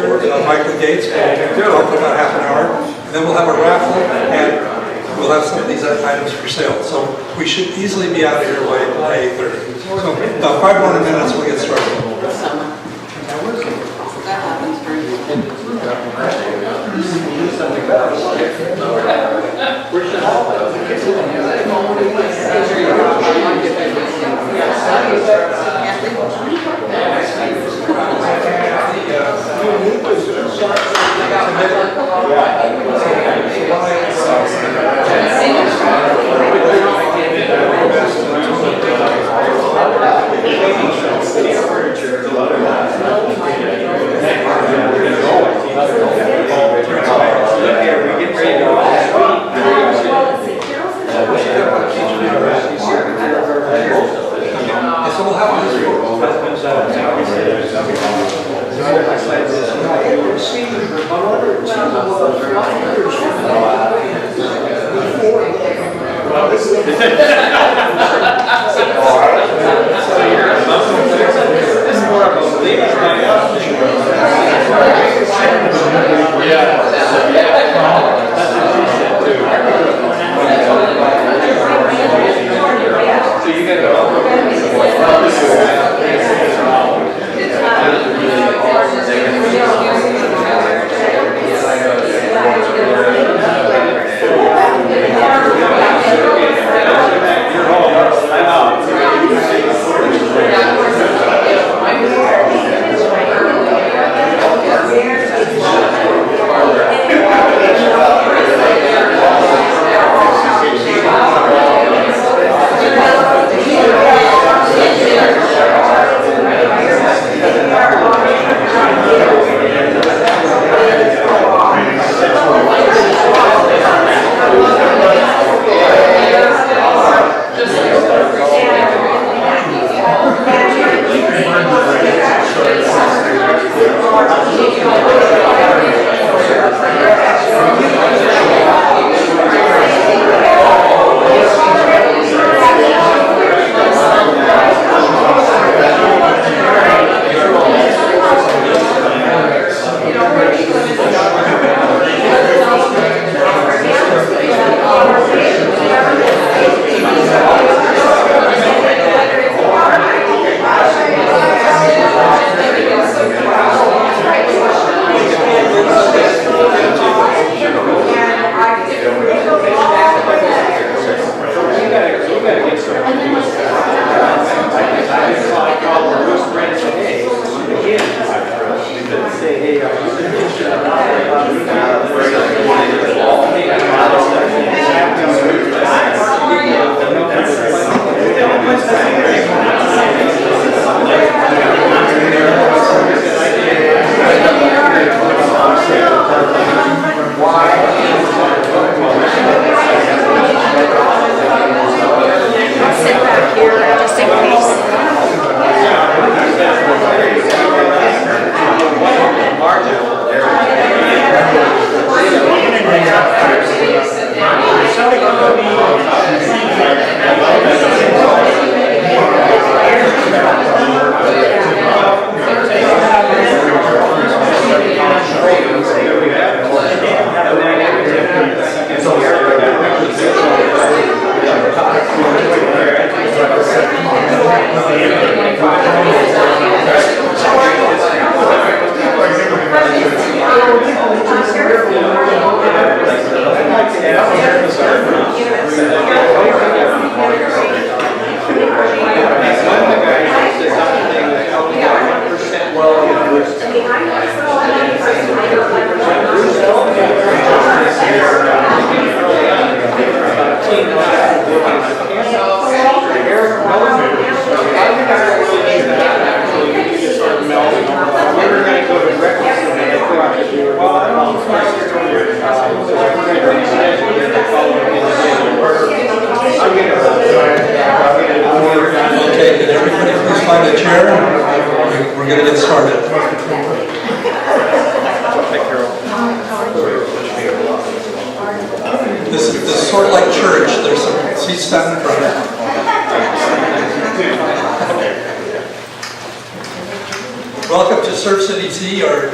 teacher, Michael Gates, will talk for about half an hour. And then we'll have a raffle, and we'll have some of these items for sale. So we should easily be out of here by 8:30. So about 5 more minutes, we'll get started. That happens during So we'll have this. This is sort of like church. There's some seats down in front. Welcome to Surf City Tea, our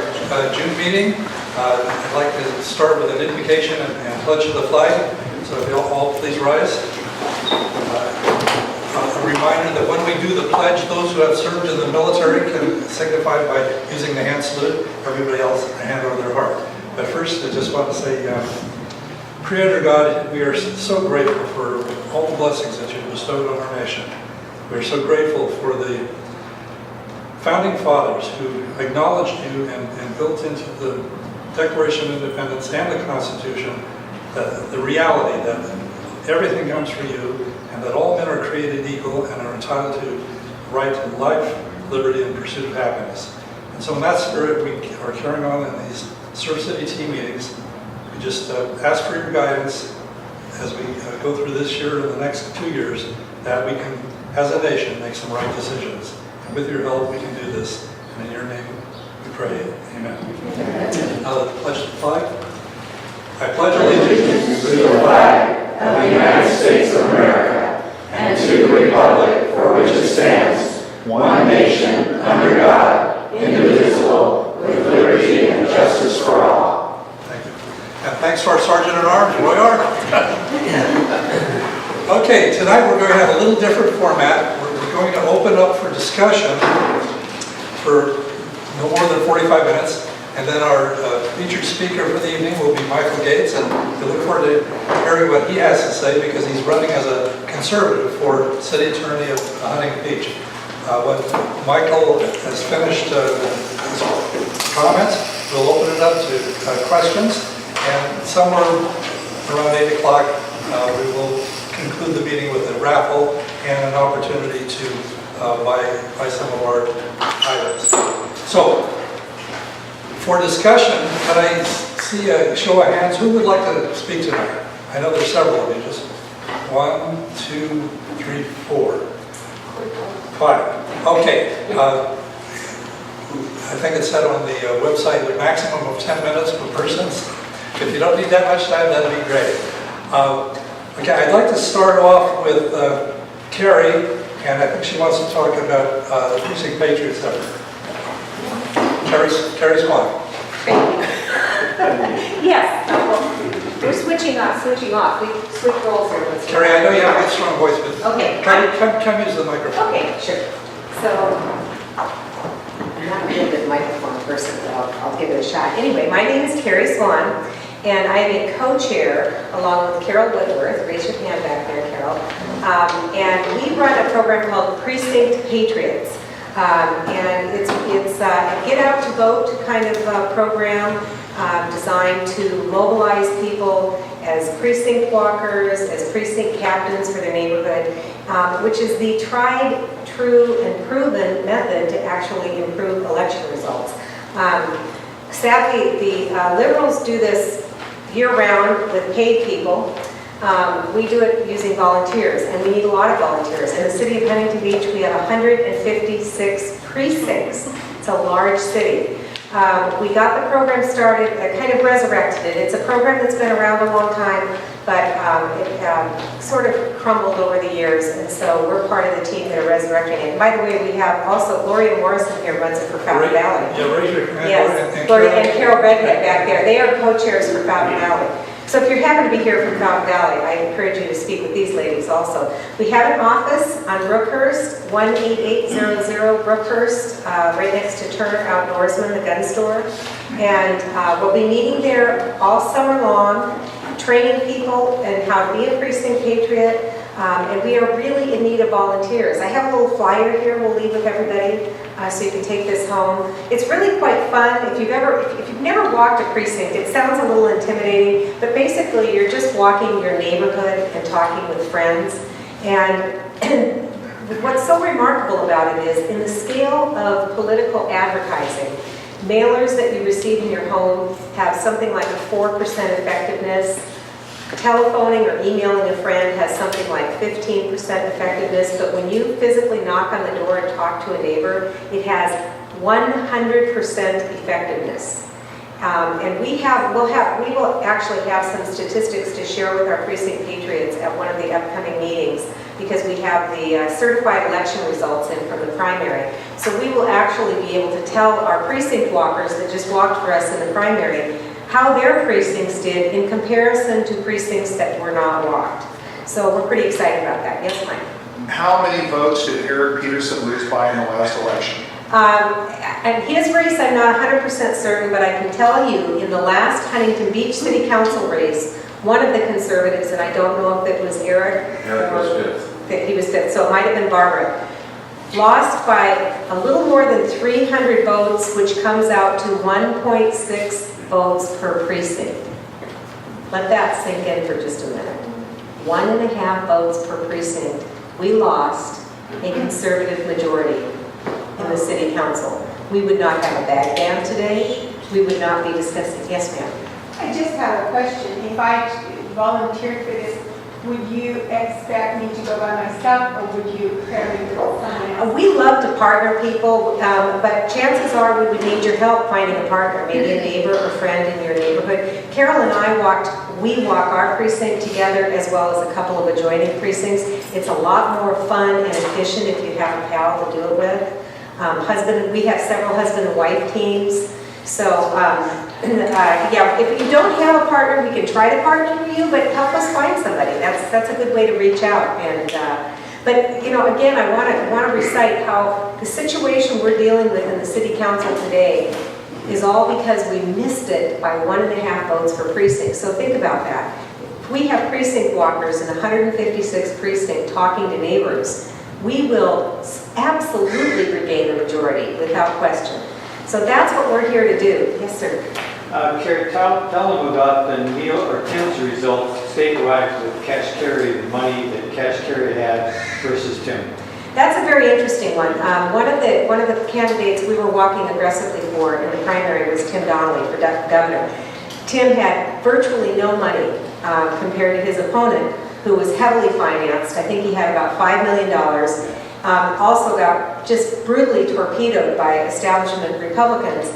June meeting. I'd like to start with an invocation and pledge of the flag. So if you'll all please rise. A reminder that when we do the pledge, those who have served in the military can signify by using the hand salute. Everybody else, a hand over their heart. But first, I just want to say, Creator God, we are so grateful for all the blessings that you've bestowed on our nation. We are so grateful for the founding fathers who acknowledged you and built into the Declaration of Independence and the Constitution the reality that everything comes from you and that all men are created equal and are entitled to the right to life, liberty, and pursuit of happiness. And so in that spirit, we are carrying on in these Surf City Tea meetings. We just ask for your guidance as we go through this year and the next 2 years, that we can, as a nation, make some right decisions. And with your help, we can do this. And in your name, we pray. Amen. Now the pledge to the flag. I pledge allegiance to the flag of the United States of America and to the republic for which it stands, one nation, under God, indivisible, with liberty and justice for all. Thank you. And thanks to our Sergeant at Arms, Roy Arnold. Okay, tonight we're going to have a little different format. We're going to open up for discussion for no more than 45 minutes. And then our featured speaker for the evening will be Michael Gates, and we look forward to hearing what he has to say because he's running as a conservative for City Attorney of Huntington Beach. When Michael has finished his comments, we'll open it up to questions, and somewhere around 8 o'clock we will conclude the meeting with a raffle and an opportunity to buy some of our items. So, for discussion, can I see a show of hands? Who would like to speak tonight? I know there's several of you. Just 1, 2, 3, 4, 5. Okay. I think it said on the website a maximum of 10 minutes per person. If you don't need that much time, that'd be great. Okay, I'd like to start off with Carrie, and I think she wants to talk about the Precinct Patriots effort. Carrie's one. Yes. We're switching off. We switch roles here. Carrie, I know you have a strong voice, but okay. Come use the microphone. Okay, sure. So, I'm not a real good microphone person, but I'll give it a shot. Anyway, my name is Carrie Swan, and I am a co-chair along with Carol Whitworth. Raise your hand back there, Carol. And we run a program called Precinct Patriots. And it's a get out to vote kind of program designed to mobilize people as precinct walkers, as precinct captains for their neighborhood, which is the tried, true, and proven method to actually improve election results. Sadly, the Liberals do this year-round with paid people. We do it using volunteers, and we need a lot of volunteers. In the city of Huntington Beach, we have 156 precincts. It's a large city. We got the program started, kind of resurrected it. It's a program that's been around a long time, but it sort of crumbled over the years, and so we're part of the team that are resurrecting it. And by the way, we have also Gloria Morrison here runs it for Fountain Valley. Yeah, raise your hand. Yes, Gloria and Carol Redhead back there. They are co-chairs for Fountain Valley. So if you happen to be here from Fountain Valley, I encourage you to speak with these ladies also. We have an office on Brookhurst, 18800 Brookhurst, right next to Turner Outdoorsman, the gun store. And we'll be meeting there all summer long, training people in how to be a precinct patriot. And we are really in need of volunteers. I have a little flyer here we'll leave with everybody so you can take this home. It's really quite fun. If you've never walked a precinct, it sounds a little intimidating, but basically you're just walking your neighborhood and talking with friends. And what's so remarkable about it is in the scale of political advertising, mailers that you receive in your home have something like a 4% effectiveness. Telephoning or emailing a friend has something like 15% effectiveness, but when you physically knock on the door and talk to a neighbor, it has 100% effectiveness. And we will actually have some statistics to share with our precinct patriots at one of the upcoming meetings because we have the certified election results in from the primary. So we will actually be able to tell our precinct walkers that just walked for us in the primary how their precincts did in comparison to precincts that were not walked. So we're pretty excited about that. Yes, Mike? How many votes did Eric Peterson lose by in the last election? And his race, I'm not 100% certain, but I can tell you, in the last Huntington Beach City Council race, one of the conservatives, and I don't know if it was Eric. Eric was fifth. That he was fifth, so it might have been Barbara. Lost by a little more than 300 votes, which comes out to 1.6 votes per precinct. Let that sink in for just a minute. 1.5 votes per precinct. We lost a conservative majority in the city council. We would not have a bag ban today. We would not be discussing. Yes, ma'am. I just have a question. If I volunteered for this, would you expect me to go by myself, or would you pair me with someone else? We love to partner people, but chances are we would need your help finding a partner, maybe a neighbor or friend in your neighborhood. Carol and I we walk our precinct together as well as a couple of adjoining precincts. It's a lot more fun and efficient if you have a pal to do it with. We have several husband and wife teams. So, yeah, if you don't have a partner, we can try to partner with you, but help us find somebody. That's a good way to reach out. And but you know, again, I want to recite how the situation we're dealing with in the city council today is all because we missed it by 1.5 votes per precinct. So think about that. If we have precinct walkers in 156 precinct talking to neighbors, we will absolutely regain the majority without question. So that's what we're here to do. Yes, sir. Carrie, tell them about the Neil or Tim's results statewide with cash carry, the money that cash carry had versus Tim. That's a very interesting one. One of the candidates we were walking aggressively for in the primary was Tim Donnelly for governor. Tim had virtually no money compared to his opponent, who was heavily financed. I think he had about $5 million. Also got just brutally torpedoed by establishment Republicans.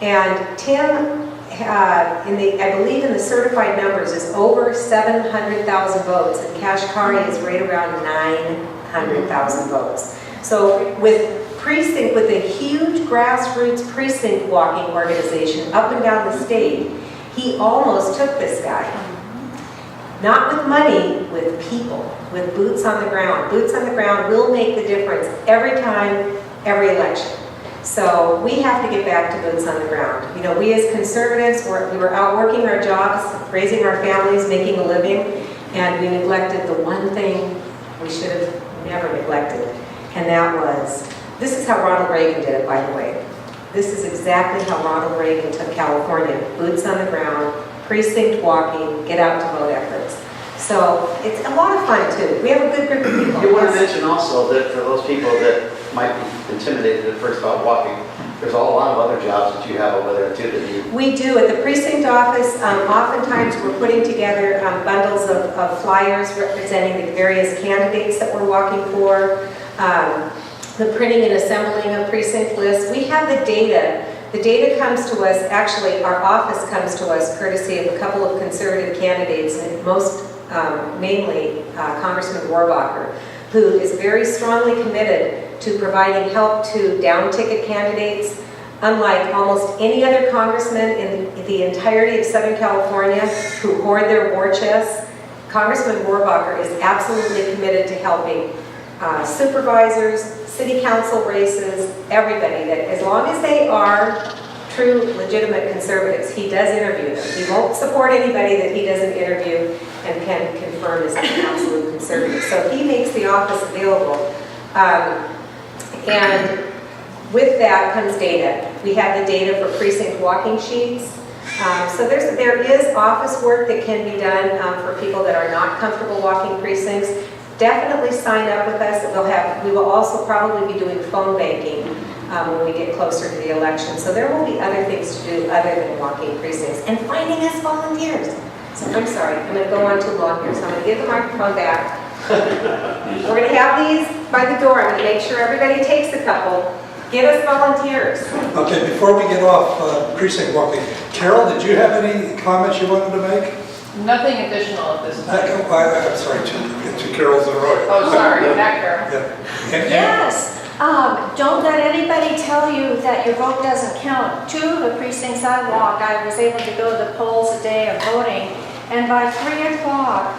And Tim, I believe in the certified numbers, is over 700,000 votes, and Kashkari is right around 900,000 votes. So with a huge grassroots precinct walking organization up and down the state, he almost took this guy. Not with money, with people, with boots on the ground. Boots on the ground will make the difference every time, every election. So we have to get back to boots on the ground. You know, we as conservatives, we were out working our jobs, raising our families, making a living, and we neglected the one thing we should have never neglected, and that was, this is how Ronald Reagan did it, by the way. This is exactly how Ronald Reagan took California. Boots on the ground, precinct walking, get out to vote efforts. So it's a lot of fun too. We have a good group of people. You want to mention also that for those people that might be intimidated at first about walking, there's a lot of other jobs that you have over there too that you... We do. At the precinct office, oftentimes we're putting together bundles of flyers representing the various candidates that we're walking for, the printing and assembling of precinct lists. We have the data. The data comes to us, actually our office comes to us courtesy of a couple of conservative candidates, and mainly Congressman Rohrabacher, who is very strongly committed to providing help to down-ticket candidates. Unlike almost any other congressman in the entirety of Southern California who hoard their war chests, Congressman Rohrabacher is absolutely committed to helping supervisors, city council races, everybody, that as long as they are true, legitimate conservatives, he does interview them. He won't support anybody that he doesn't interview and can confirm is an absolute conservative. So he makes the office available. And with that comes data. We have the data for precinct walking sheets. So there is office work that can be done for people that are not comfortable walking precincts. Definitely sign up with us. We will also probably be doing phone banking when we get closer to the election. So there will be other things to do other than walking precincts and finding us volunteers. So I'm sorry, I'm going to go on too long here. So I'm going to give the microphone back. We're going to have these by the door. I'm going to make sure everybody takes a couple. Get us volunteers. Okay, before we get off precinct walking, Carol, did you have any comments you wanted to make? Nothing additional at this time. I'm sorry, to Carol's and Roy. Oh, sorry, back there. Yeah. Yes, don't let anybody tell you that your vote doesn't count. Two of the precincts I walked, I was able to go to the polls the day of voting, and by 3 o'clock,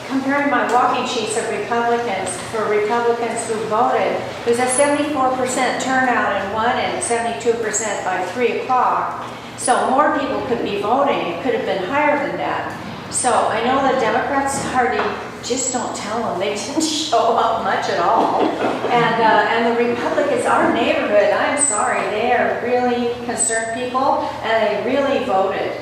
comparing my walking sheets of Republicans, for Republicans who voted, it was a 74% turnout in one and 72% by 3 o'clock. So more people could be voting. It could have been higher than that. So I know the Democrats hardly, just don't tell them. They didn't show up much at all. And the Republicans, our neighborhood, I'm sorry, they are really concerned people, and they really voted.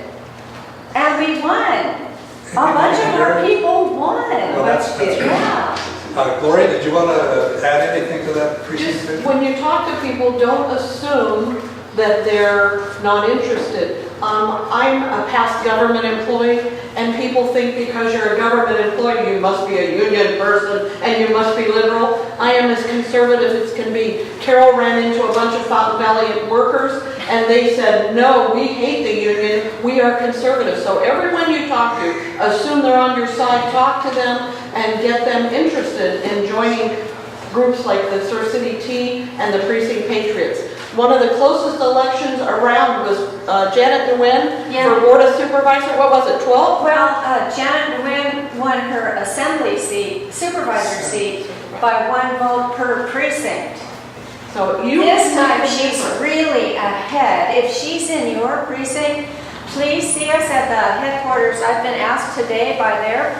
And we won. A bunch of our people won. Well, that's good. Yeah. Gloria, did you want to add anything to that precinct? Just when you talk to people, don't assume that they're not interested. I'm a past government employee, and people think because you're a government employee, you must be a union person and you must be liberal. I am as conservative as can be. Carol ran into a bunch of Fountain Valley workers, and they said, no, we hate the union, we are conservative. So everyone you talk to, assume they're on your side, talk to them and get them interested in joining groups like the Sur City Tea and the Precinct Patriots. One of the closest elections around was Janet Nguyen for Board of Supervisor. What was it, 12? Well, Janet Nguyen won her assembly seat, supervisor seat, by 1 vote per precinct. So you This time she's really ahead. If she's in your precinct, please see us at the headquarters. I've been asked today by their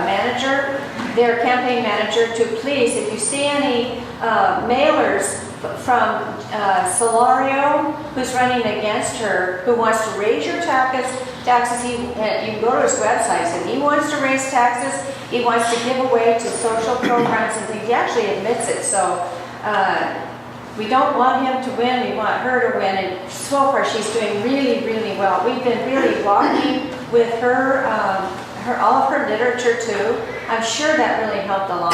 manager, their campaign manager, to please, if you see any mailers from Solario, who's running against her, who wants to raise your taxes, you can go to his website, and he wants to raise taxes, he wants to give away to social programs and things. He actually admits it. So we don't want him to win, we want her to win, and so far she's doing really, really well. We've been really walking with her, all of her literature too. I'm sure that really helped a lot.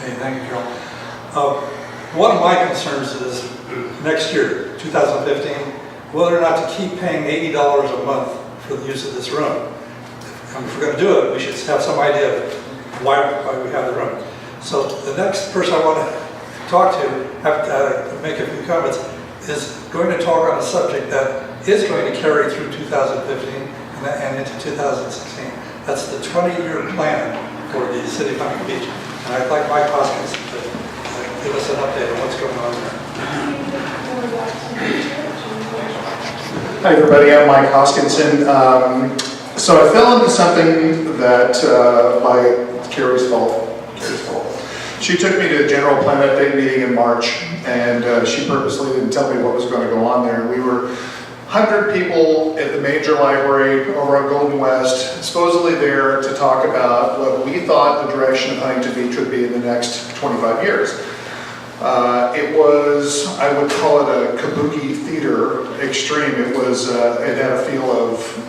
Hey, thank you, Carol. One of my concerns is next year, 2015, whether or not to keep paying $80 a month for the use of this room. And if we're going to do it, we should have some idea of why we have the room. So the next person I want to talk to, make a few comments, is going to talk on a subject that is going to carry through 2015 and into 2016. That's the 20-year plan for the city of Huntington Beach. And I'd like Mike Hoskins to give us an update on what's going on there. Hi everybody, I'm Mike Hoskinson. So I fell into something that by Carrie's fault. She took me to a general plan update meeting in March, and she purposely didn't tell me what was going to go on there. We were 100 people at the major library over on Golden West, supposedly there to talk about what we thought the direction of Huntington Beach would be in the next 25 years. It was, I would call it a kabuki theater extreme. It had a feel of,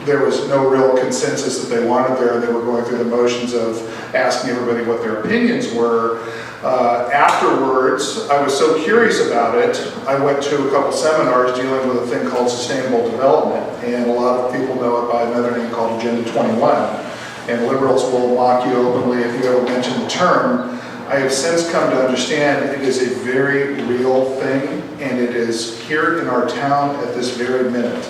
there was no real consensus that they wanted there. They were going through the motions of asking everybody what their opinions were. Afterwards, I was so curious about it, I went to a couple seminars dealing with a thing called sustainable development, and a lot of people know it by another name called Agenda 21. And liberals will mock you openly if you ever mention the term. I have since come to understand it is a very real thing, and it is here in our town at this very minute.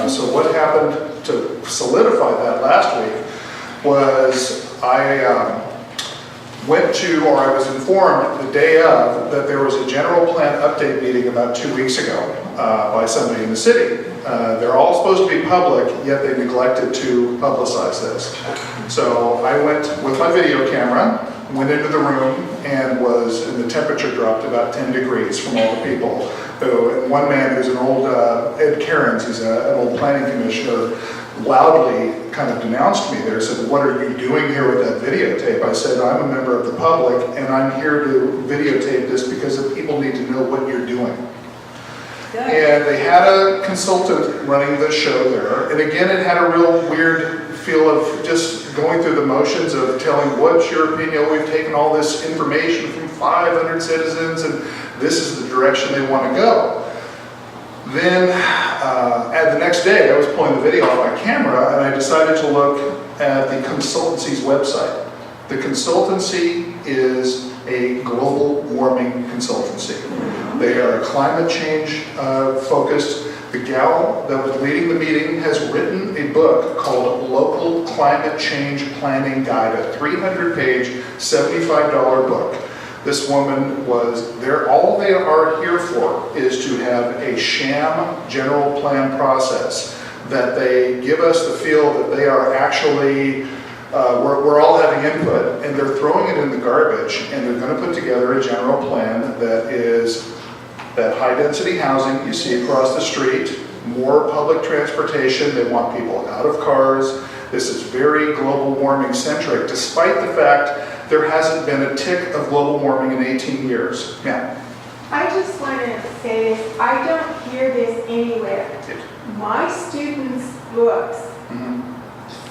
So what happened to solidify that last week was I went to, or I was informed the day of, that there was a general plan update meeting about 2 weeks ago by somebody in the city. They're all supposed to be public, yet they neglected to publicize this. So I went with my video camera, went into the room, and the temperature dropped about 10 degrees from all the people. And one man who's an old, Ed Cairns, he's an old planning commissioner, loudly kind of denounced me there, said, "What are you doing here with that videotape?" I said, "I'm a member of the public, and I'm here to videotape this because the people need to know what you're doing." Good. And they had a consultant running the show there, and again, it had a real weird feel of just going through the motions of telling, what's your opinion? We've taken all this information from 500 citizens, and this is the direction they want to go. Then, at the next day, I was pulling the video off my camera, and I decided to look at the consultancy's website. The consultancy is a global warming consultancy. They are climate change focused. The gal that was leading the meeting has written a book called Local Climate Change Planning Guide, a 300-page, $75 book. This woman was there. All they are here for is to have a sham general plan process that they give us the feel that they are actually, we're all having input, and they're throwing it in the garbage, and they're going to put together a general plan that is that high-density housing you see across the street, more public transportation. They want people out of cars. This is very global warming centric, despite the fact there hasn't been a tick of global warming in 18 years. Yeah. I just want to say this, I don't hear this anywhere. My students' books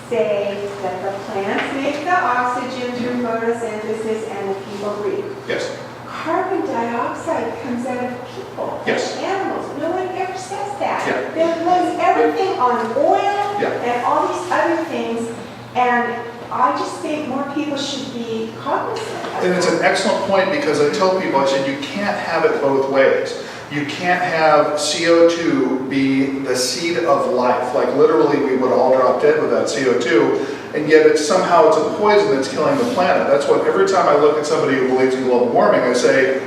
say that the plants make the oxygen through photosynthesis and the people breathe. Yes. Carbon dioxide comes out of people, Yes. animals. No one ever says that. Yeah. They blame everything on oil Yeah. and all these other things. And I just think more people should be cognizant of And it's an excellent point, because I tell people, I said, you can't have it both ways. You can't have CO2 be the seed of life. Like literally we would all drop dead without CO2, and yet it's somehow it's a poison that's killing the planet. That's what every time I look at somebody who believes in global warming, I say,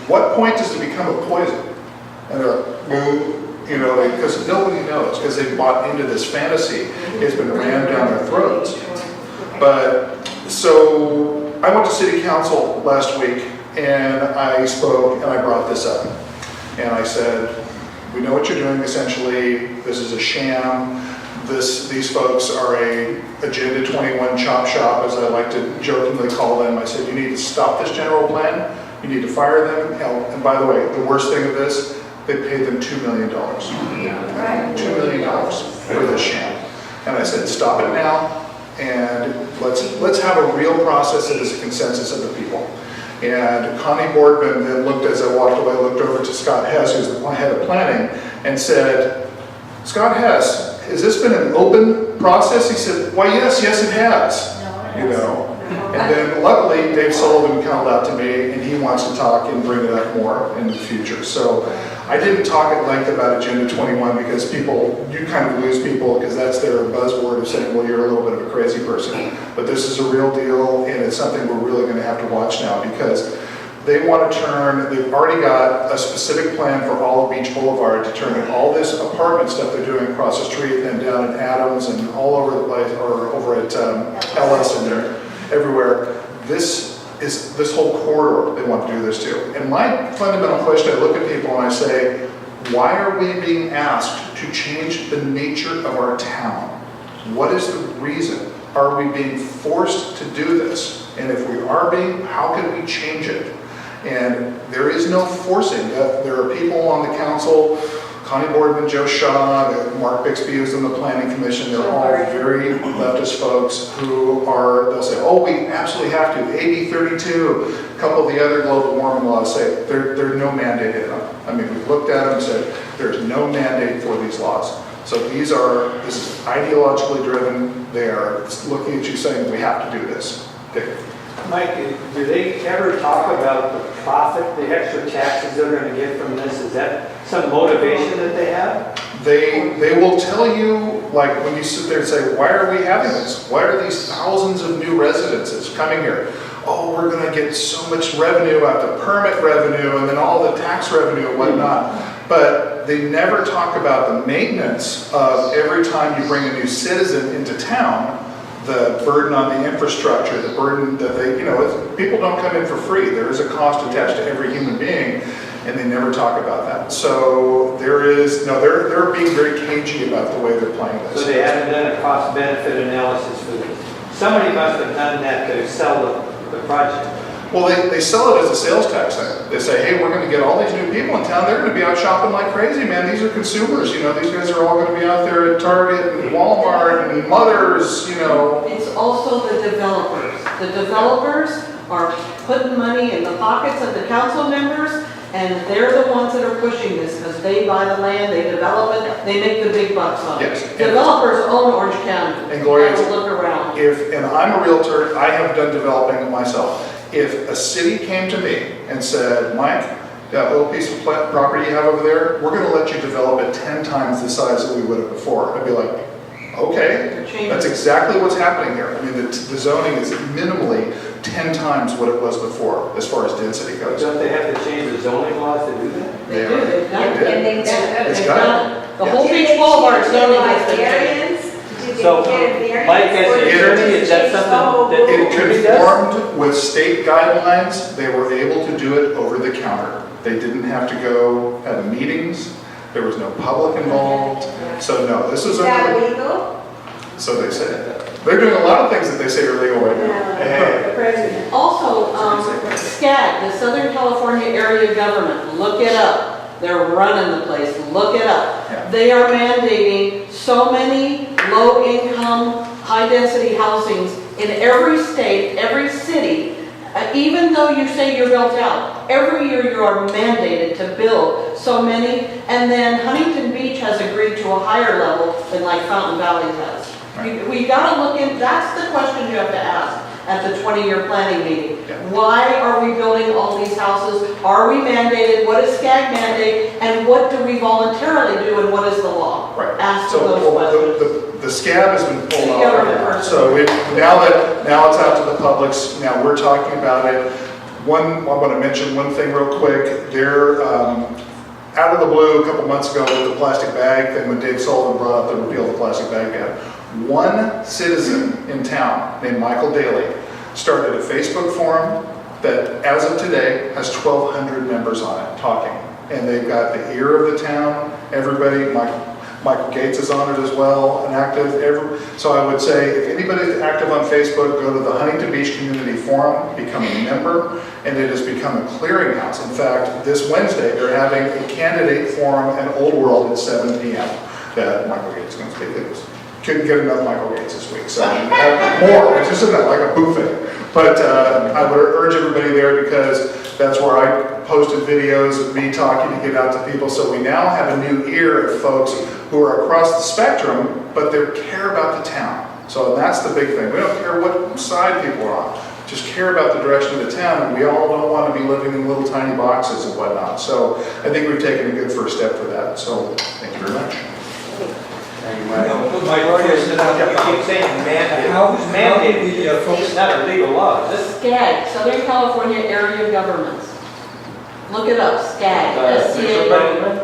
what point does it become a poison? And they're like, you know, because nobody knows, because they've bought into this fantasy. It's been rammed down their throats. But, so, I went to city council last week, and I spoke, and I brought this up. And I said, we know what you're doing essentially, this is a sham, these folks are a Agenda 21 chop shop, as I like to jokingly call them. I said, you need to stop this general plan, you need to fire them. And by the way, the worst thing of this, they paid them $2 million. $2 million for this sham. And I said, stop it now, and let's have a real process that is a consensus of the people. And Connie Boardman then looked, as I walked away, looked over to Scott Hess, who's the head of planning, and said, Scott Hess, has this been an open process? He said, why yes, it has. You know. And then luckily, Dave Sullivan called out to me, and he wants to talk and bring it up more in the future. So I didn't talk at length about Agenda 21 because people, you kind of lose people because that's their buzzword of saying, well, you're a little bit of a crazy person. But this is a real deal, and it's something we're really going to have to watch now, because they want to turn, they've already got a specific plan for all of Beach Boulevard to turn all this apartment stuff they're doing across the street and down at Adams and all over the place, or over at Ellis and everywhere. This whole corridor they want to do this to. And my fundamental question, I look at people and I say, why are we being asked to change the nature of our town? What is the reason? Are we being forced to do this? And if we are being, how can we change it? And there is no forcing. There are people on the council, Connie Boardman, Joe Shaw, Mark Bixby, who's in the planning commission. They're all very leftist folks who are, they'll say, oh, we absolutely have to. AB 32, a couple of the other global warming laws say there's no mandate in them. I mean, we've looked at them and said there's no mandate for these laws. So this is ideologically driven. They are looking at you saying we have to do this. Okay. Mike, do they ever talk about the profit, the extra taxes they're going to get from this? Is that some motivation that they have? They will tell you, like when you sit there and say, why are we having this? Why are these thousands of new residences coming here? Oh, we're going to get so much revenue out the permit revenue and then all the tax revenue and whatnot. But they never talk about the maintenance of every time you bring a new citizen into town, the burden on the infrastructure, the burden that they, people don't come in for free. There is a cost attached to every human being, and they never talk about that. So they're being very cagey about the way they're playing this. So they haven't done a cost-benefit analysis for this. Somebody must have done that to sell the project. Well, they sell it as a sales tax thing. They say, hey, we're going to get all these new people in town. They're going to be out shopping like crazy, man. These are consumers. These guys are all going to be out there at Target and Walmart and Mothers, It's also the developers. The developers are putting money in the pockets of the council members, and they're the ones that are pushing this because they buy the land, they develop it, they make the big bucks on it. Yes. Developers own Orange County. And Gloria, Have a look around. and I'm a realtor, I have done developing myself. If a city came to me and said, Mike, that little piece of property you have over there, we're gonna let you develop it 10 times the size that we would have before, I'd be like, okay, that's exactly what's happening here. I mean, the zoning is minimally 10 times what it was before, as far as density goes. Don't they have to change the zoning laws to do that? They do, they've done it. did. And they It's They've got done it. The whole Did Beach they Boulevard change it zoning by has been changed. variance? Did they So, get a variance? Mike, as or the did attorney, they is that change the something whole that- rule? It Attorney does? conformed with state guidelines, they were able to do it over the counter. They didn't have to go at meetings, there was no public involved, so no, this is Is that under, legal? so they say. They're doing a lot of things that they say are legal right now. The president. Also, SCAG, the Southern California Area Government, look it up. They're running the place, look it up. Yeah. They are mandating so many low-income, high-density housings in every state, every city. Even though you say you're built out, every year you are mandated to build so many. And then Huntington Beach has agreed to a higher level than like Fountain Valley has. We gotta look in, that's the question you have to ask at the 20-year planning meeting. Yeah. Why are we building all these houses? Are we mandated? What does SCAG mandate? And what do we voluntarily do and what is the law? Right. Ask So those questions. the scab has been pulled City off. government right now. person. So now it's out to the publics, now we're talking about it. I want to mention one thing real quick. They're out of the blue a couple months ago with the plastic bag thing when Dave Sullivan brought up the repeal of the plastic bag ban. One citizen in town named Michael Daly started a Facebook forum that, as of today, has 1,200 members on it talking. And they've got the ear of the town, everybody, Michael Gates is on it as well, and active. So I would say, if anybody's active on Facebook, go to the Huntington Beach Community Forum, become a member, and it has become a clearinghouse. In fact, this Wednesday, they're having a candidate forum at Old World at 7 p.m. that Michael Gates is going to speak to. Couldn't get enough Michael Gates this week, so have more, it's just like a buffet. But I would urge everybody there because that's where I posted videos of me talking to get out to people. So we now have a new ear of folks who are across the spectrum, but they care about the town. So that's the big thing. We don't care what side people are on. Just care about the direction of the town, and we all don't want to be living in little tiny boxes and whatnot. So I think we've taken a good first step for that. So thank you very much. Mike, before you sit down, You keep saying mandate. How- Who's mandating? how do the, folks- It's not a legal law, is this? SCAG, Southern California Area Governments. Look it up, SCAG, S-C-A-G.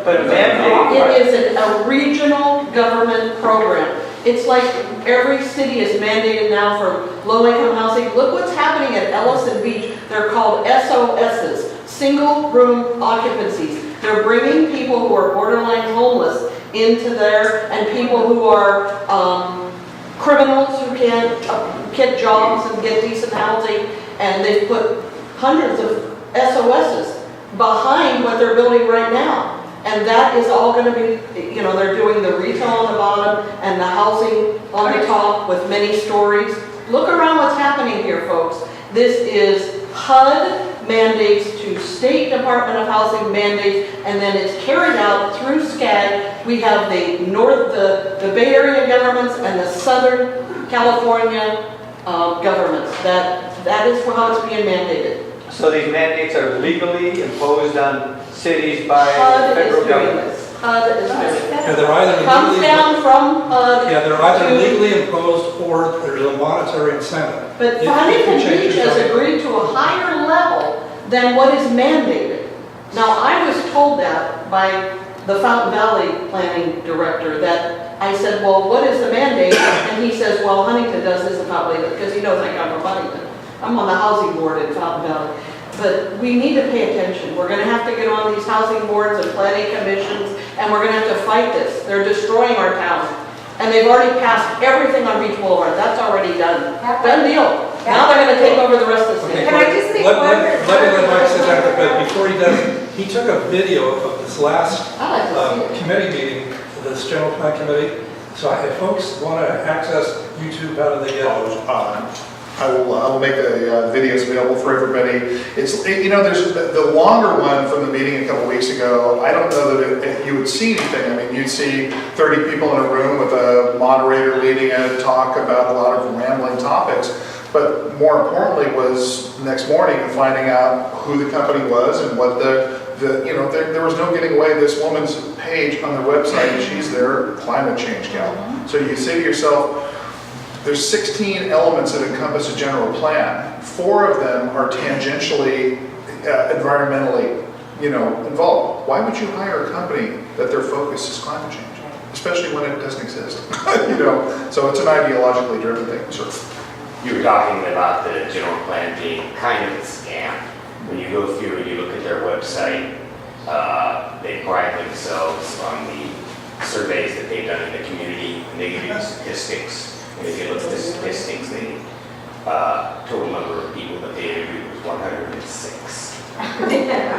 But mandate. It is a regional government program. It's like every city is mandated now for low-income housing. Look what's happening at Ellison Beach. They're called SOSs, single room occupancies. They're bringing people who are borderline homeless into there and people who are criminals who can't get jobs and get decent housing. And they've put hundreds of SOSs behind what they're building right now. And that is all going to be, they're doing the retail on the bottom and the housing on the top with many stories. Look around what's happening here, folks. This is HUD mandates to State Department of Housing mandates, and then it's carried out through SCAG. We have the Bay Area governments and the Southern California governments. That is how it's being mandated. So these mandates are legally imposed on cities by HUD the is federal doing government? this. HUD is doing it. Yeah, they're either Comes legally, down from HUD. yeah, they're either to- legally imposed or there's a monetary incentive. But If you Huntington change Beach your has zoning- agreed to a higher level than what is mandated. Now, I was told that by the Fountain Valley Planning Director, that I said, well, what is the mandate? And he says, well, Huntington does this and not believe it, because he knows I come from Huntington. I'm on the housing board in Fountain Valley. But we need to pay attention. We're gonna have to get on these housing boards and planning commissions, and we're gonna have to fight this. They're destroying our town. And they've already passed everything on Beach Boulevard. That's already done. Done deal. Now they're gonna take over the rest of the Okay, state. Can I just make let- one let- more- Let me let Mike sit down, but before he does, he took a video of this last I like to see it. committee meeting, for this general plan committee. So if folks want to access YouTube, how do they get it? I will make the videos available for everybody. It's, you know, there's the longer one from the meeting a couple weeks ago. I don't know that you would see anything. I mean, you'd see 30 people in a room with a moderator leading a talk about a lot of rambling topics. But more importantly was next morning finding out who the company was and what you know, there was no getting away. This woman's page on their website, and she's their climate change gal. So you say to yourself, there's 16 elements that encompass a general plan. 4 of them are tangentially, environmentally, you know, involved. Why would you hire a company that their focus is climate change, especially when it doesn't exist? You know, so it's an ideologically driven thing, sort of. You were talking about the general plan being kind of a scam. When you go through and you look at their website, they pride themselves on the surveys that they've done in the community, and they give you statistics. And if you look at the statistics, the total number of people that they interviewed was 106.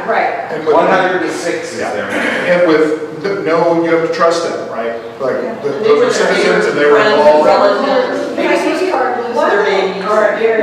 Right. And with, 106 is their number. and with no, you have to trust them, right? Like, They those were are citizens and they were friends, involved. relatives, maybe partners, their babies.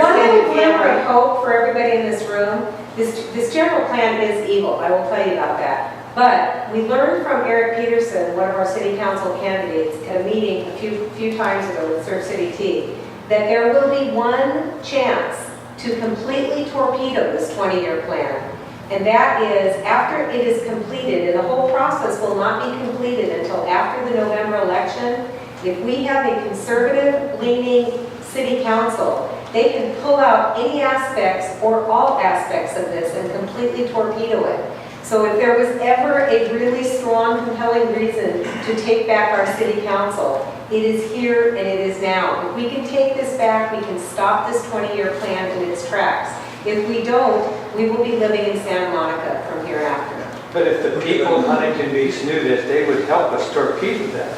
One glimmer of hope for everybody in this room, this general plan is evil, I will tell you about that. But we learned from Eric Peterson, one of our city council candidates, at a meeting a few times ago with Surf City Tea, that there will be one chance to completely torpedo this 20-year plan. And that is after it is completed, and the whole process will not be completed until after the November election. If we have a conservative-leaning city council, they can pull out any aspects or all aspects of this and completely torpedo it. So if there was ever a really strong, compelling reason to take back our city council, it is here and it is now. If we can take this back, we can stop this 20-year plan in its tracks. If we don't, we will be living in Santa Monica from here after. But if the people of Huntington Beach knew this, they would help us torpedo that.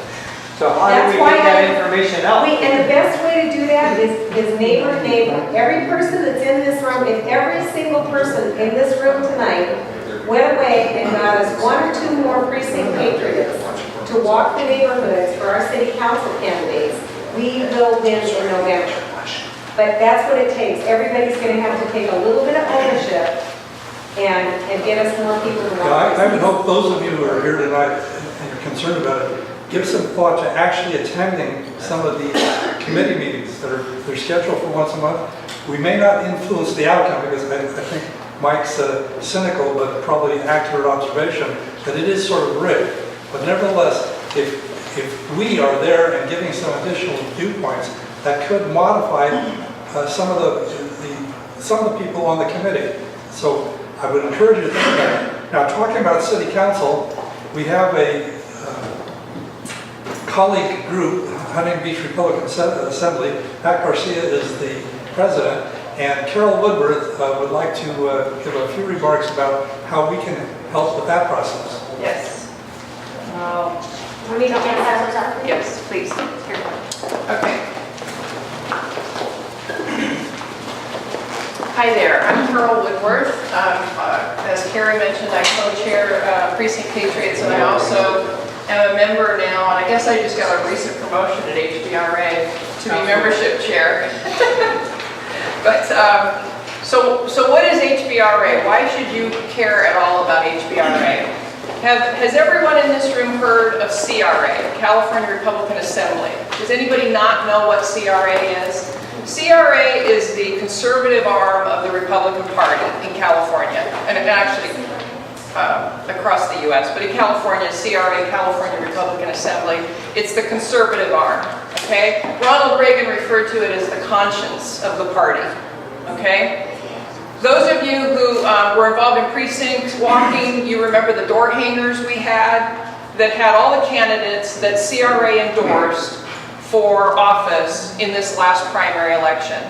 So how do That's we why get that information out? And the best way to do that is neighbor to neighbor. Every person that's in this room, if every single person in this room tonight went away and got us 1 or 2 more precinct patriots to walk the neighborhoods for our city council candidates, we will win in November. But that's what it takes. Everybody's going to have to take a little bit of ownership and get us more people to walk. I would hope those of you who are here tonight and are concerned about it, give some thought to actually attending some of these committee meetings that they're scheduled for once a month. We may not influence the outcome because I think Mike's cynical but probably accurate observation that it is sort of rigged. But nevertheless, if we are there and giving some additional viewpoints, that could modify some of the people on the committee. So I would encourage you to think about it. Now, talking about city council, we have a colleague group, Huntington Beach Republican Assembly. Pat Garcia is the president, and Carol Woodworth would like to give a few remarks about how we can help with that process. Yes. We need to pass that. Yes, please. Here. Okay. Hi there, I'm Carol Woodworth. As Carrie mentioned, I co-chair Precinct Patriots, and I also am a member now, and I guess I just got a recent promotion at HBRA to be membership chair. But, so what is HBRA? Why should you care at all about HBRA? Has everyone in this room heard of CRA, California Republican Assembly? Does anybody not know what CRA is? CRA is the conservative arm of the Republican Party in California, and actually across the U.S., but in California, CRA, California Republican Assembly, it's the conservative arm, okay? Ronald Reagan referred to it as the conscience of the party, okay? Those of you who were involved in precinct walking, you remember the door hangers we had that had all the candidates that CRA endorsed for office in this last primary election.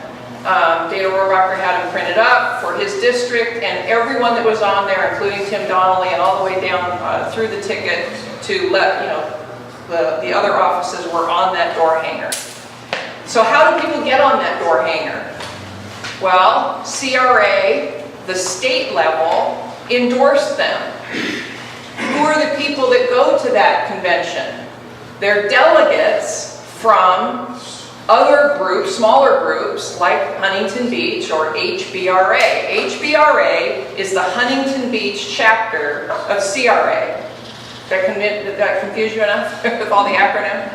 Dana Rohrabacher had them printed up for his district, and everyone that was on there, including Tim Donnelly, and all the way down through the ticket to let, you know, the other offices were on that door hanger. So how do people get on that door hanger? Well, CRA, the state level, endorsed them. Who are the people that go to that convention? They're delegates from other groups, smaller groups, like Huntington Beach or HBRA. HBRA is the Huntington Beach chapter of CRA. Did that confuse you enough with all the acronym?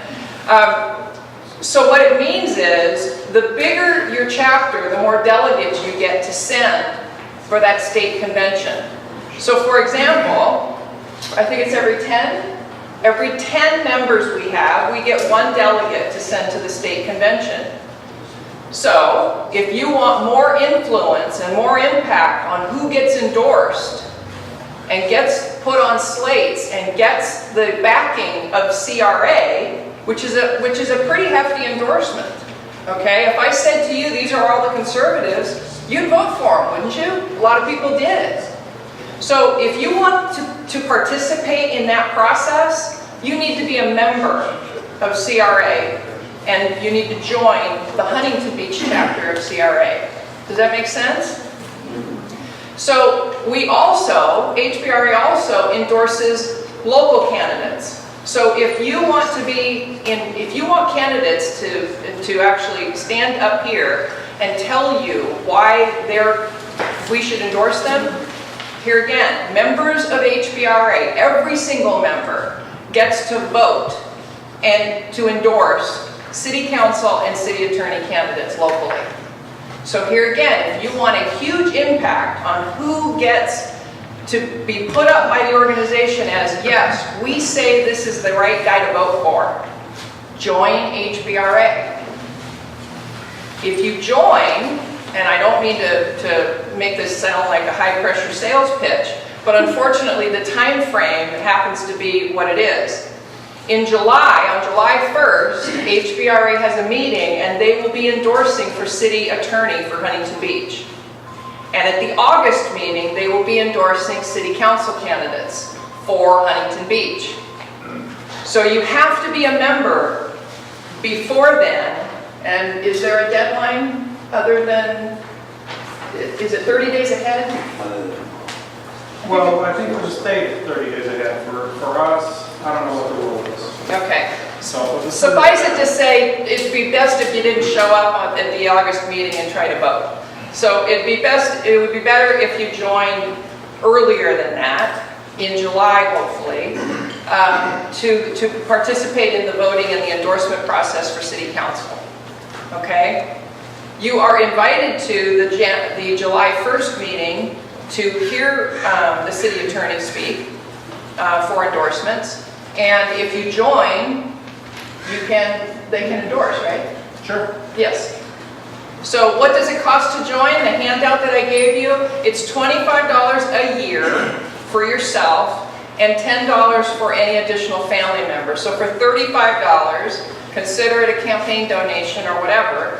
So what it means is, the bigger your chapter, the more delegates you get to send for that state convention. So for example, I think it's every 10 members we have, we get one delegate to send to the state convention. So if you want more influence and more impact on who gets endorsed and gets put on slates and gets the backing of CRA, which is a pretty hefty endorsement, okay? If I said to you, these are all the conservatives, you'd vote for them, wouldn't you? A lot of people did. So if you want to participate in that process, you need to be a member of CRA, and you need to join the Huntington Beach chapter of CRA. Does that make sense? So we also, HBRA also endorses local candidates. So if you want if you want candidates to actually stand up here and tell you why we should endorse them, here again, members of HBRA, every single member gets to vote and to endorse city council and city attorney candidates locally. So here again, if you want a huge impact on who gets to be put up by the organization as, yes, we say this is the right guy to vote for, join HBRA. If you join, and I don't mean to make this sound like a high-pressure sales pitch, but unfortunately the time frame happens to be what it is. In July, on July 1st, HBRA has a meeting and they will be endorsing for city attorney for Huntington Beach. And at the August meeting, they will be endorsing city council candidates for Huntington Beach. So you have to be a member before then. And is there a deadline other than, is it 30 days ahead? Well, I think it was stated 30 days ahead. For us, I don't know what the rule is. Okay. So suffice it to say, it'd be best if you didn't show up at the August meeting and try to vote. So it would be better if you joined earlier than that, in July hopefully, to participate in the voting and the endorsement process for city council. Okay? You are invited to the July 1st meeting to hear the city attorney speak for endorsements. And if you join, they can endorse, right? Sure. Yes. So what does it cost to join? The handout that I gave you, it's $25 a year for yourself and $10 for any additional family member. So for $35, consider it a campaign donation or whatever,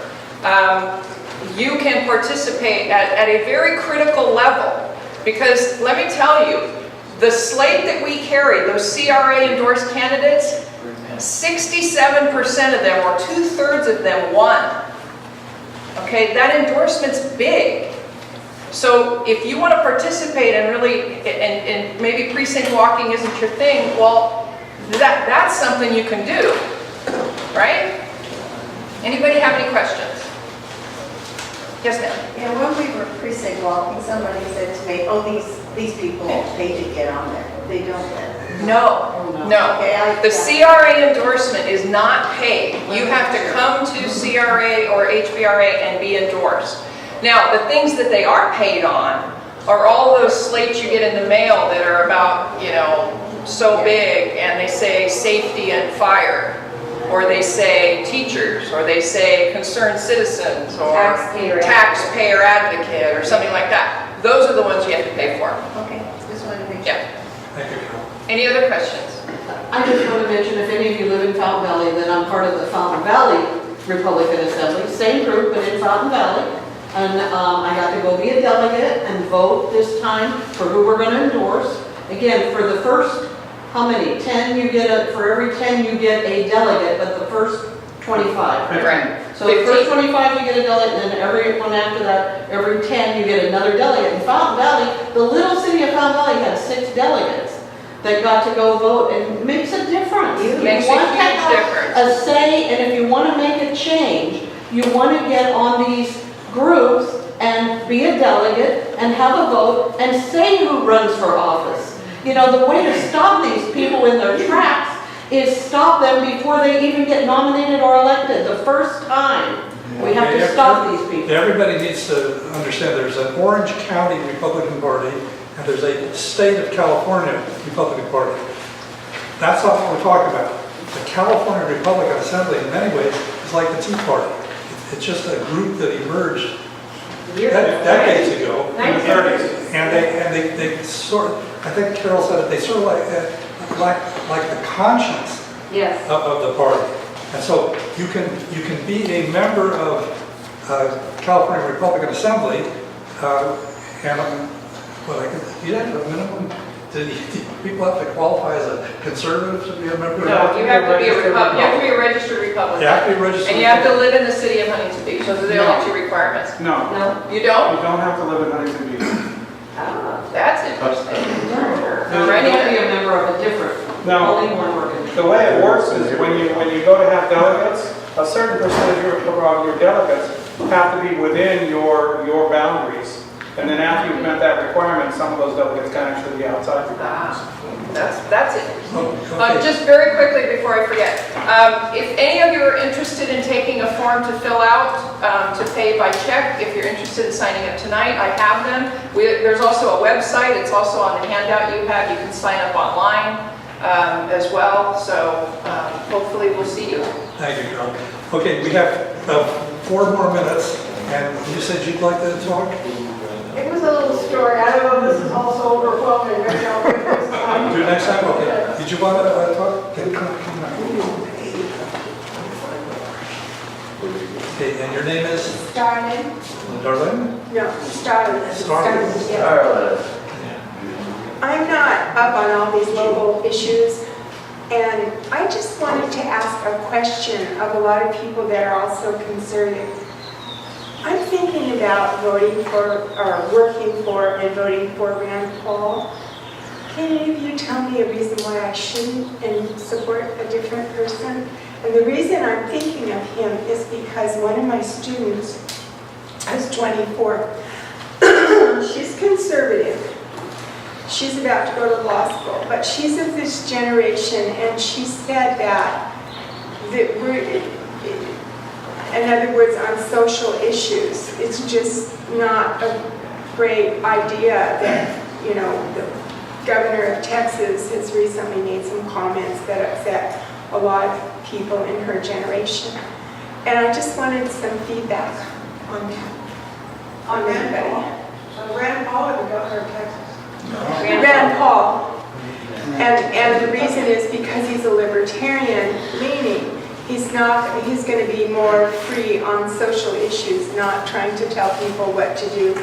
you can participate at a very critical level. Because let me tell you, the slate that we carry, those CRA endorsed candidates, 67% of them, or 2/3 of them, won. Okay, that endorsement's big. So if you want to participate and really, and maybe precinct walking isn't your thing, well, that's something you can do, right? Anybody have any questions? Yes, ma'am. Yeah, when we were precinct walking, somebody said to me, oh, these people pay to get on there. They don't then. No. Okay, The CRA endorsement is not paid. You have to come to CRA or HBRA and be endorsed. Now, the things that they are paid on are all those slates you get in the mail that are about, so big, and they say safety and fire, or they say teachers, or they say concerned citizens, or taxpayer advocate, or something like that. Those are the ones you have to pay for. Okay, just wanted to make sure. Yeah. Thank you, Carol. Any other questions? I just want to mention, if any of you live in Fountain Valley, that I'm part of the Fountain Valley Republican Assembly, same group, but in Fountain Valley. And I got to go be a delegate and vote this time for who we're going to endorse. Again, for the first, how many? 10 you get for every 10 you get a delegate, but the first 25. Right. So the first 25 you get a delegate, and then every one after that, every 10 you get another delegate. In Fountain Valley, the little city of Fountain Valley had 6 delegates. that got to go vote, and it makes a difference. It You makes a want to huge have difference. a say, and if you want to make a change, you want to get on these groups and be a delegate and have a vote and say who runs for office. You know, the way to stop these people in their tracks is stop them before they even get nominated or elected, the first time. We have to stop these people. Everybody needs to understand there's an Orange County Republican Party and there's a state of California Republican Party. That's not what we're talking about. The California Republican Assembly in many ways is like the Tea Party. It's just a group that emerged decades ago. In the 30s. And they sort of, I think Carol said it, they sort of like the conscience Yes. of the party. And so you can be a member of California Republican Assembly, and well, you have a minimum. Do people have to qualify as a conservative to be a member? No, you have to be a Republican, you have to be a registered Republican. You have to be registered. And you have to live in the city of Huntington Beach, those are the only two requirements. No, No, you don't? you don't have to live in Huntington Beach. Ah, that's interesting. You have to be a member of a different, No. only one organization. The way it works is when you go to have delegates, a certain percentage of your delegates have to be within your boundaries. And then after you've met that requirement, some of those delegates can actually be outside your boundaries. That's interesting. Okay. Just very quickly before I forget, if any of you are interested in taking a form to fill out to pay by check, if you're interested in signing up tonight, I have them. There's also a website, it's also on the handout you have, you can sign up online as well, so hopefully we'll see you. Thank you, Carol. Okay, we have 4 more minutes, and you said you'd like to talk? It was a little story, I don't know if this is also overwhelming, but no. Do it next time? Okay. Did you want to talk? Okay, come on. Okay, and your name is? Starlin? Darlene? No, Starlin. Starlin. Yeah. I'm not up on all these local issues, and I just wanted to ask a question of a lot of people that are also conservative. I'm thinking about voting for, or working for and voting for Rand Paul. Can any of you tell me a reason why I shouldn't and support a different person? And the reason I'm thinking of him is because one of my students is 24. She's conservative. She's about to go to law school, but she's of this generation, and she said that we're, in other words, on social issues, it's just not a great idea that, you know, the governor of Texas has recently made some comments that upset a lot of people in her generation. And I just wanted some feedback on that. On anybody. So Rand Paul or the governor of Texas? Rand Paul. And the reason is because he's a libertarian leaning. He's going to be more free on social issues, not trying to tell people what to do,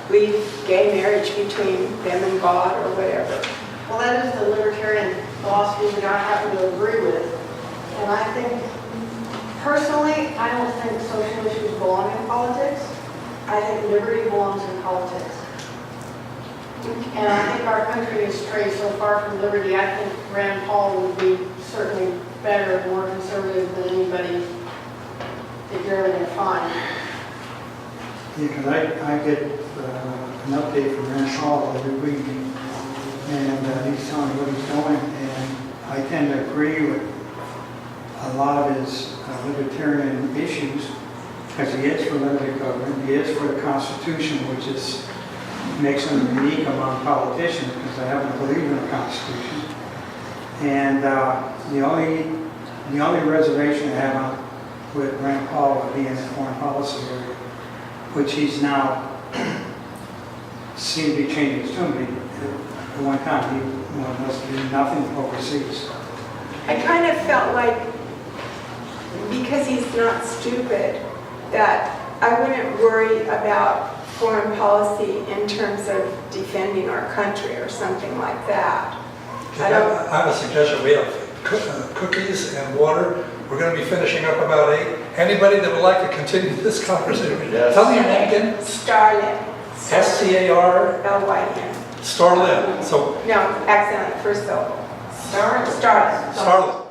leave gay marriage between them and God or whatever. Well, that is the libertarian philosophy that I happen to agree with. And I think, personally, I don't think social issues belong in politics. I think liberty belongs in politics. And I think our country is strayed so far from liberty. I think Rand Paul would be certainly better, more conservative than anybody that you're going to find. Yeah, because I get an update from Rand Paul every week, and he's telling me what he's doing, and I tend to agree with a lot of his libertarian issues, because he is for limited government, he is for the Constitution, which makes him unique among politicians, because I happen to believe in the Constitution. And the only reservation I have with Rand Paul would be in the foreign policy area, which he's now seemed to be changing his tune. At one time, he must do nothing overseas. I kind of felt like, because he's not stupid, that I wouldn't worry about foreign policy in terms of defending our country or something like that. I have a suggestion. We have cookies and water. We're going to be finishing up about 8. Anybody that would like to continue this conversation? Yes. Tell me your name again. Starlin. S-C-A-R, L-Y-N. Starlin. So No, accent, first syllable. Starlin. Starlin.